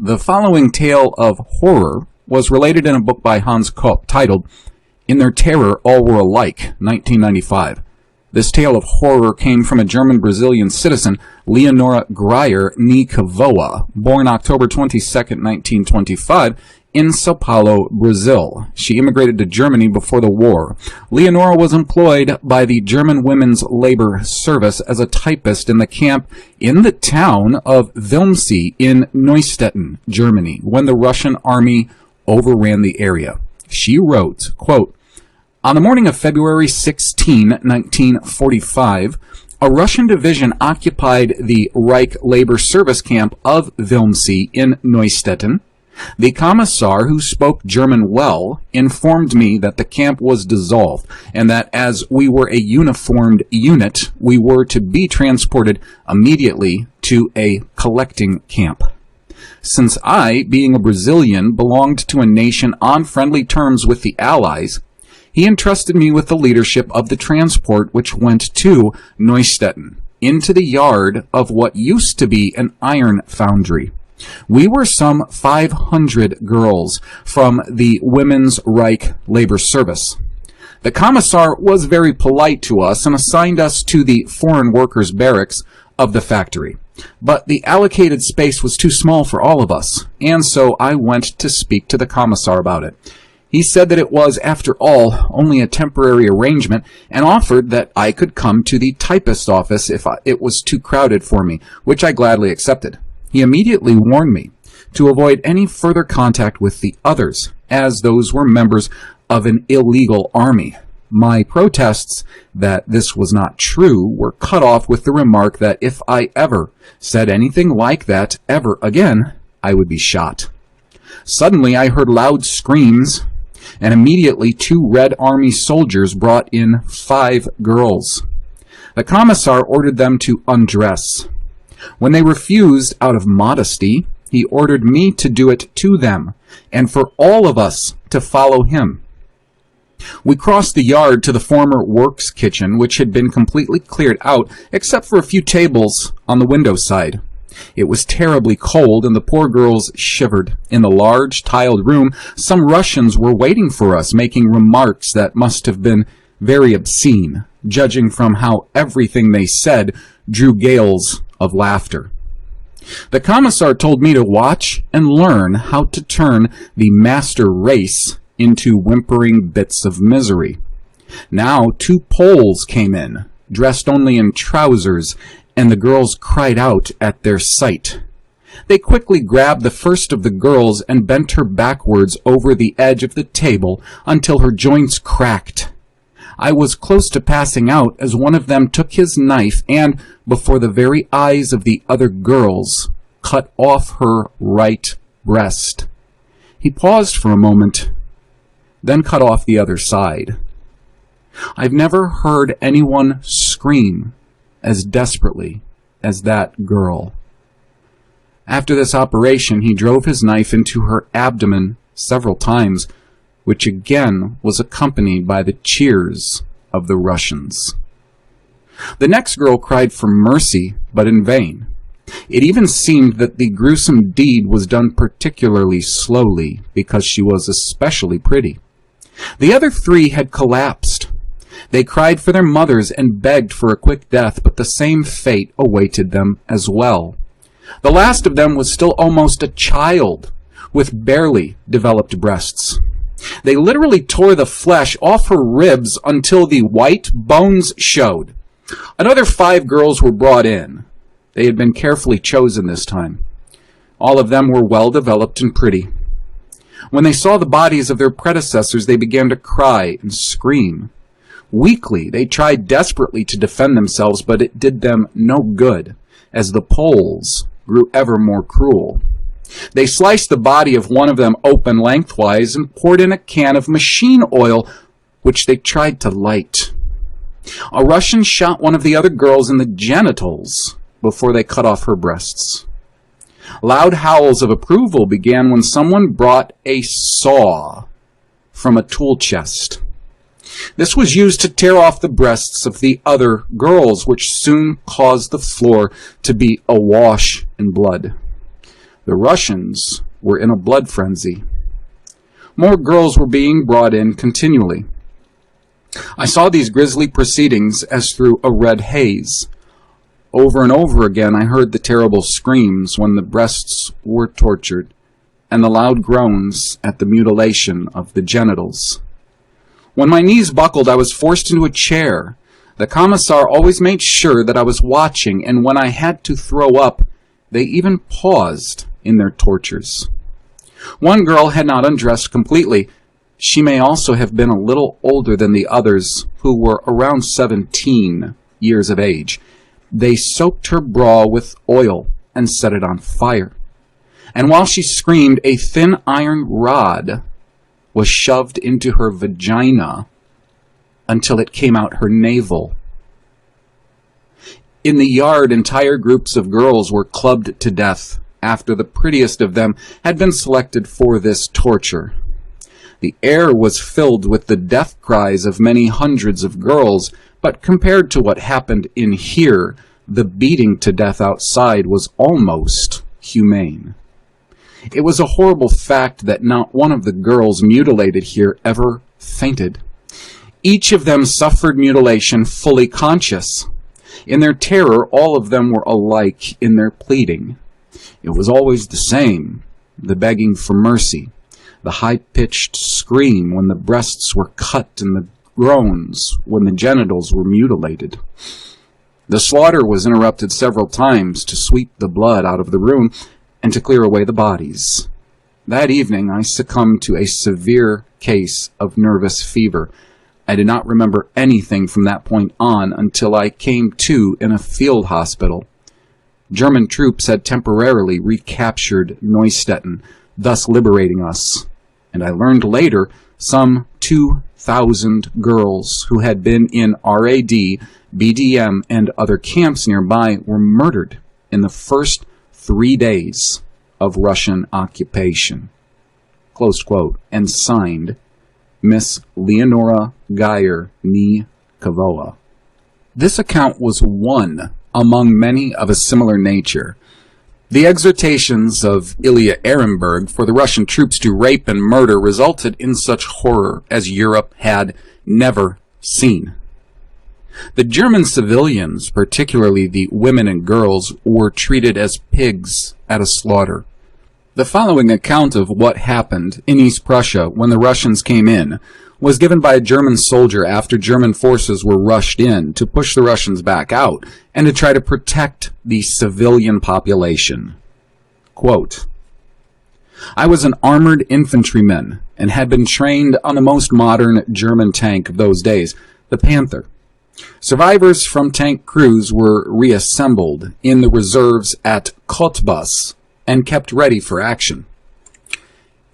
The following tale of horror was related in a book by Hans Kopp titled In Their Terror All Were Alike, 1995. This tale of horror came from a German-Brazilian citizen, Leonora Greyer Nikavoa, born October 22, 1925, in Sao Paulo, Brazil. She immigrated to Germany before the war. Leonora was employed by the German Women's Labor Service as a typist in the camp in the town of Wilmsee in Neustetten, Germany, when the Russian army overran the area. She wrote, quote, "On the morning of February 16, 1945, a Russian division occupied the Reich Labor Service camp of Wilmsee in Neustetten. The commissar, who spoke German well, informed me that the camp was dissolved, and that as we were a uniformed unit, we were to be transported immediately to a collecting camp. Since I, being a Brazilian, belonged to a nation on friendly terms with the Allies, he entrusted me with the leadership of the transport which went to Neustetten, into the yard of what used to be an iron foundry. We were some 500 girls from the Women's Reich Labor Service. The commissar was very polite to us and assigned us to the foreign workers' barracks of the factory. But the allocated space was too small for all of us, and so I went to speak to the commissar about it. He said that it was, after all, only a temporary arrangement, and offered that I could come to the typist office if it was too crowded for me, which I gladly accepted. He immediately warned me to avoid any further contact with the others, as those were members of an illegal army. My protests that this was not true were cut off with the remark that if I ever said anything like that ever again, I would be shot. Suddenly I heard loud screams, and immediately 2 Red Army soldiers brought in 5 girls. The commissar ordered them to undress. When they refused out of modesty, he ordered me to do it to them, and for all of us to follow him. We crossed the yard to the former works kitchen, which had been completely cleared out, except for a few tables on the window side. It was terribly cold, and the poor girls shivered. In the large, tiled room, some Russians were waiting for us, making remarks that must have been very obscene, judging from how everything they said drew gales of laughter. The commissar told me to watch and learn how to turn the master race into whimpering bits of misery. Now 2 Poles came in, dressed only in trousers, and the girls cried out at their sight. They quickly grabbed the first of the girls and bent her backwards over the edge of the table until her joints cracked. I was close to passing out as one of them took his knife and, before the very eyes of the other girls, cut off her right breast. He paused for a moment, then cut off the other side. I've never heard anyone scream as desperately as that girl. After this operation, he drove his knife into her abdomen several times, which again was accompanied by the cheers of the Russians. The next girl cried for mercy, but in vain. It even seemed that the gruesome deed was done particularly slowly, because she was especially pretty. The other 3 had collapsed. They cried for their mothers and begged for a quick death, but the same fate awaited them as well. The last of them was still almost a child, with barely developed breasts. They literally tore the flesh off her ribs until the white bones showed. Another 5 girls were brought in. They had been carefully chosen this time. All of them were well developed and pretty. When they saw the bodies of their predecessors, they began to cry and scream. Weakly, they tried desperately to defend themselves, but it did them no good, as the Poles grew ever more cruel. They sliced the body of one of them open lengthwise and poured in a can of machine oil, which they tried to light. A Russian shot one of the other girls in the genitals before they cut off her breasts. Loud howls of approval began when someone brought a saw from a tool chest. This was used to tear off the breasts of the other girls, which soon caused the floor to be awash in blood. The Russians were in a blood frenzy. More girls were being brought in continually. I saw these grisly proceedings as through a red haze. Over and over again I heard the terrible screams when the breasts were tortured, and the loud groans at the mutilation of the genitals. When my knees buckled, I was forced into a chair. The commissar always made sure that I was watching, and when I had to throw up, they even paused in their tortures. One girl had not undressed completely. She may also have been a little older than the others, who were around 17 years of age. They soaked her bra with oil and set it on fire. And while she screamed, a thin iron rod was shoved into her vagina until it came out her navel. In the yard, entire groups of girls were clubbed to death after the prettiest of them had been selected for this torture. The air was filled with the death cries of many hundreds of girls, but compared to what happened in here, the beating to death outside was almost humane. It was a horrible fact that not one of the girls mutilated here ever fainted. Each of them suffered mutilation fully conscious. In their terror, all of them were alike in their pleading. It was always the same, the begging for mercy, the high-pitched scream when the breasts were cut and the groans when the genitals were mutilated. The slaughter was interrupted several times to sweep the blood out of the room and to clear away the bodies. That evening, I succumbed to a severe case of nervous fever. I did not remember anything from that point on until I came to in a field hospital. German troops had temporarily recaptured Neustetten, thus liberating us, and I learned later some 2,000 girls who had been in RAD, BDM, and other camps nearby were murdered in the first 3 days of Russian occupation. Close quote. And signed, Miss Leonora Geyer Kavoa. This account was one among many of a similar nature. The exhortations of Ilya Ehrenberg for the Russian troops to rape and murder resulted in such horror as Europe had never seen. The German civilians, particularly the women and girls, were treated as pigs at a slaughter. The following account of what happened in East Prussia when the Russians came in was given by a German soldier after German forces were rushed in to push the Russians back out and to try to protect the civilian population. Quote, I was an armored infantryman and had been trained on the most modern German tank of those days, the Panther. Survivors from tank crews were reassembled in the reserves at Cottbus and kept ready for action.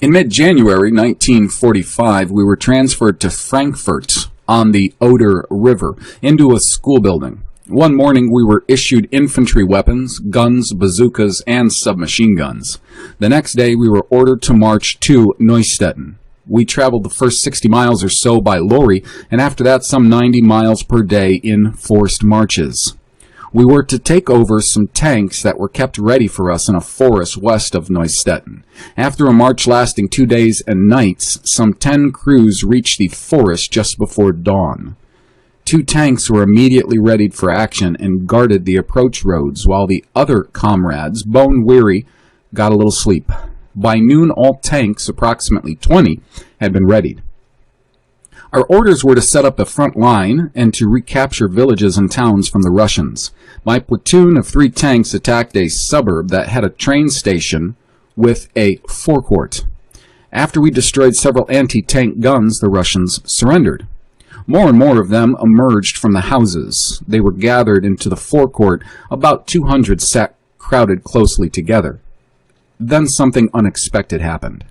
In mid-January 1945, we were transferred to Frankfurt on the Oder River into a school building. One morning, we were issued infantry weapons, guns, bazookas, and submachine guns. The next day, we were ordered to march to Neustetten. We traveled the first 60 miles or so by lorry, and after that, some 90 miles per day in forced marches. We were to take over some tanks that were kept ready for us in a forest west of Neustetten. After a march lasting 2 days and nights, some 10 crews reached the forest just before dawn. 2 tanks were immediately readied for action and guarded the approach roads, while the other comrades, bone-weary, got a little sleep. By noon, all tanks, approximately 20, had been readied. Our orders were to set up the front line and to recapture villages and towns from the Russians. My platoon of 3 tanks attacked a suburb that had a train station with a forecourt. After we destroyed several anti-tank guns, the Russians surrendered. More and more of them emerged from the houses. They were gathered into the forecourt. About 200 sat crowded closely together. Then something unexpected happened.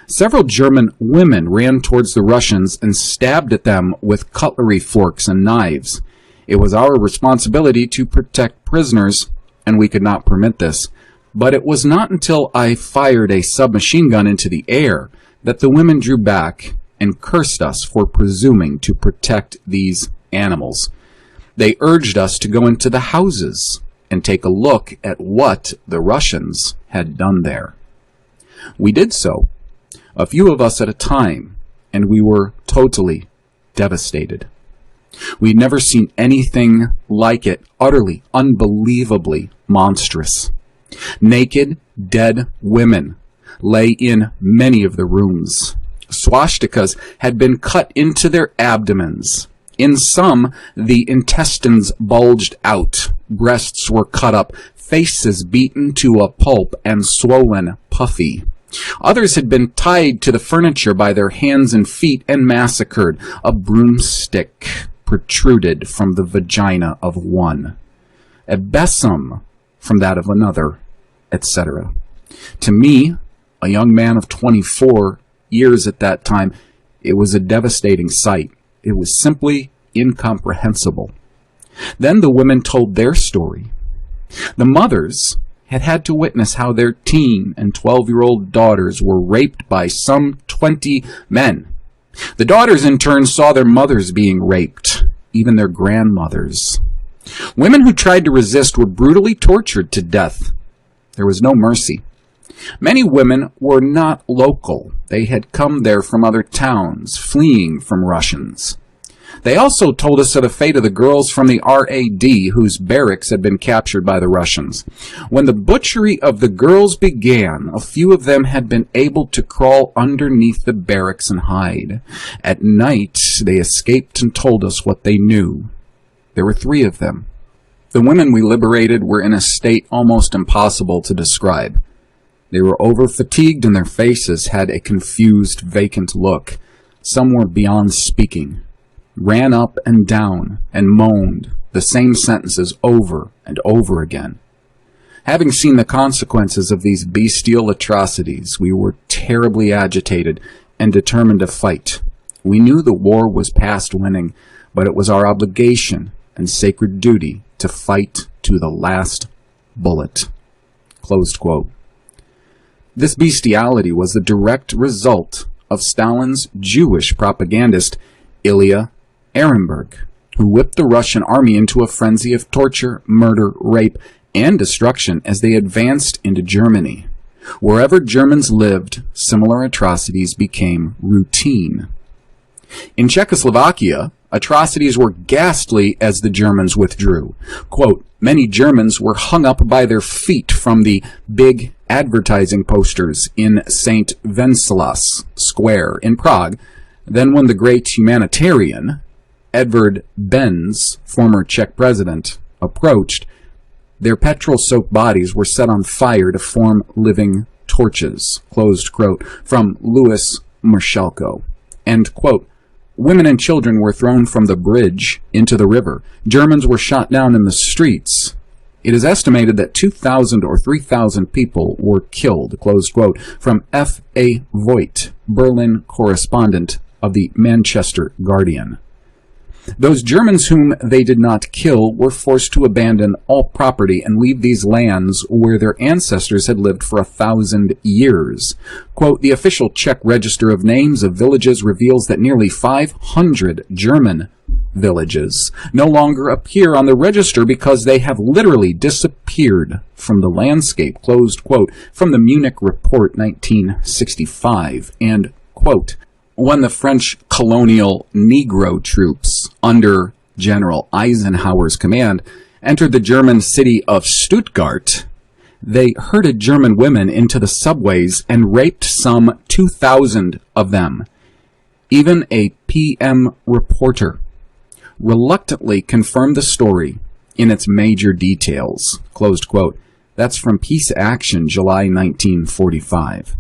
Several German women ran towards the Russians and stabbed at them with cutlery forks and knives. It was our responsibility to protect prisoners, and we could not permit this. But it was not until I fired a submachine gun into the air that the women drew back and cursed us for presuming to protect these animals. They urged us to go into the houses and take a look at what the Russians had done there. We did so, a few of us at a time, and we were totally devastated. We'd never seen anything like it, utterly, unbelievably monstrous. Naked, dead women lay in many of the rooms. Swastikas had been cut into their abdomens. In some, the intestines bulged out, breasts were cut up, faces beaten to a pulp and swollen puffy. Others had been tied to the furniture by their hands and feet and massacred. A broomstick protruded from the vagina of one, a besom from that of another, etc. To me, a young man of 24 years at that time, it was a devastating sight. It was simply incomprehensible. Then the women told their story. The mothers had had to witness how their teen and 12-year-old daughters were raped by some 20 men. The daughters in turn saw their mothers being raped, even their grandmothers. Women who tried to resist were brutally tortured to death. There was no mercy. Many women were not local. They had come there from other towns, fleeing from Russians. They also told us of the fate of the girls from the RAD whose barracks had been captured by the Russians. When the butchery of the girls began, a few of them had been able to crawl underneath the barracks and hide. At night, they escaped and told us what they knew. There were 3 of them. The women we liberated were in a state almost impossible to describe. They were over-fatigued and their faces had a confused, vacant look. Some were beyond speaking, ran up and down and moaned the same sentences over and over again. Having seen the consequences of these bestial atrocities, we were terribly agitated and determined to fight. We knew the war was past winning, but it was our obligation and sacred duty to fight to the last bullet." Closed quote. This bestiality was the direct result of Stalin's Jewish propagandist, Ilya Ehrenberg, who whipped the Russian army into a frenzy of torture, murder, rape, and destruction as they advanced into Germany. Wherever Germans lived, similar atrocities became routine. In Czechoslovakia, atrocities were ghastly as the Germans withdrew. Quote, "Many Germans were hung up by their feet from the big advertising posters in St. Wenceslas Square in Prague. Then when the great humanitarian, Edvard Benz, former Czech president, approached, their petrol-soaked bodies were set on fire to form living torches." Closed quote from Louis Marshalko. End quote. Women and children were thrown from the bridge into the river. Germans were shot down in the streets. It is estimated that 2,000 or 3,000 people were killed, closed quote, from F.A. Voigt, Berlin correspondent of the Manchester Guardian. Those Germans whom they did not kill were forced to abandon all property and leave these lands where their ancestors had lived for 1,000 years. Quote, "The official Czech register of names of villages reveals that nearly 500 German villages no longer appear on the register because they have literally disappeared from the landscape," closed quote, from the Munich Report 1965. And, quote, "When the French colonial Negro troops under General Eisenhower's command entered the German city of Stuttgart, they herded German women into the subways and raped some 2,000 of them. Even a PM reporter reluctantly confirmed the story in its major details." Closed quote. That's from Peace Action, July 1945.